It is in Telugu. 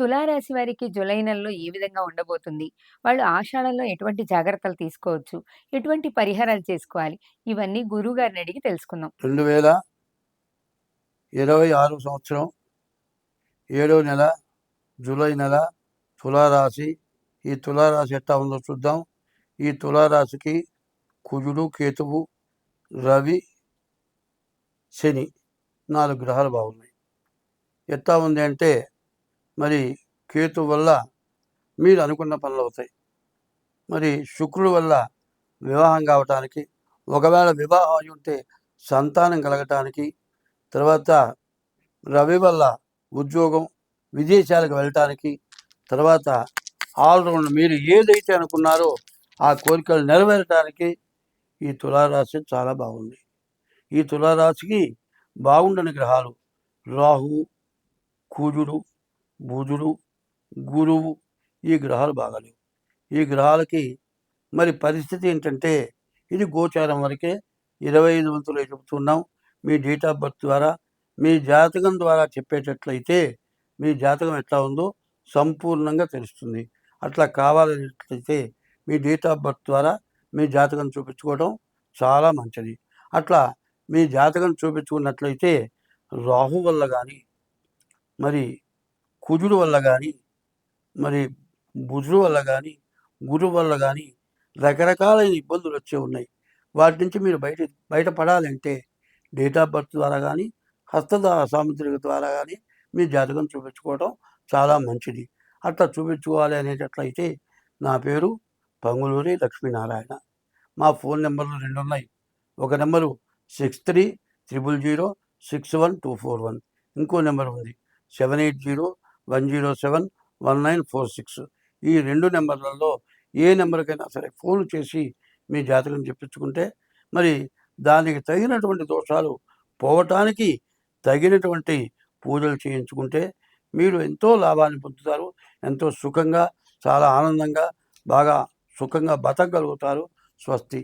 తులారాశి వారికి జూలై నెలలో ఏ విధంగా ఉండబోతుంది? వాళ్ళు ఆషాఢంలో ఎటువంటి జాగ్రత్తలు తీసుకోవచ్చు? ఎటువంటి పరిహారాలు చేసుకోవాలి? ఇవన్నీ గురువుగారిని అడిగి తెలుసుకుందాం. 2026 సంవత్సరం 7వ నెల జూలై నెల తులారాశి. ఈ తులారాశి ఎట్లా ఉందో చూద్దాం. ఈ తులారాశికి కుజుడు, కేతువు, రవి, శని 4 గ్రహాలు బాగున్నాయి. ఎట్లా ఉంది అంటే మరి కేతు వల్ల మీరు అనుకున్న పనులు అవుతాయి. మరి శుక్రుడు వల్ల వివాహం కావటానికి, ఒకవేళ వివాహం అయి ఉంటే సంతానం కలగటానికి, తర్వాత రవి వల్ల ఉద్యోగం, విదేశాలకు వెళ్ళటానికి, తర్వాత ఆల్రౌండ్ మీరు ఏదైతే అనుకున్నారో ఆ కోరికలు నెరవేరటానికి ఈ తులారాశి చాలా బాగుంది. ఈ తులారాశికి బాగుండని గ్రహాలు రాహు, కుజుడు, బుధుడు, గురువు. ఈ గ్రహాలు బాగాలేవు. ఈ గ్రహాలకి మరి పరిస్థితి ఏంటంటే ఇది గోచారం వరకే 25 వంతులు చెబుతున్నాం. మీ డేట్ ఆఫ్ బర్త్ ద్వారా, మీ జాతకం ద్వారా చెప్పేటట్లయితే మీ జాతకం ఎట్లా ఉందో సంపూర్ణంగా తెలుస్తుంది. అట్లా కావాలనేట్లయితే మీ డేట్ ఆఫ్ బర్త్ ద్వారా మీ జాతకం చూపించుకోవడం చాలా మంచిది. అట్లా మీ జాతకం చూపించుకున్నట్లయితే రాహు వల్ల కానీ, మరి కుజుడు వల్ల కానీ, మరి బుధుడు వల్ల కానీ, గురువు వల్ల కానీ రకరకాలైన ఇబ్బందులు వచ్చే ఉన్నాయి. వాటి నుంచి మీరు బయటపడాలంటే డేట్ ఆఫ్ బర్త్ ద్వారా కానీ, సాముద్రిక ద్వారా కానీ మీ జాతకం చూపించుకోవడం చాలా మంచిది. అట్లా చూపించుకోవాలి అనేటట్లయితే నా పేరు పంగులూరి లక్ష్మీనారాయణ. మా ఫోన్ నెంబర్లు 2 ఉన్నాయి. ఒక నెంబరు 6300061241. ఇంకో నెంబర్ ఉంది 7801071946. ఈ 2 నెంబర్లలో ఏ నెంబర్కైనా సరే ఫోన్ చేసి మీ జాతకం చెప్పించుకుంటే మరి దానికి తగినటువంటి దోషాలు పోవటానికి తగినటువంటి పూజలు చేయించుకుంటే మీరు ఎంతో లాభాన్ని పొందుతారు. ఎంతో సుఖంగా, చాలా ఆనందంగా, బాగా సుఖంగా బతకగలుగుతారు. స్వస్తి.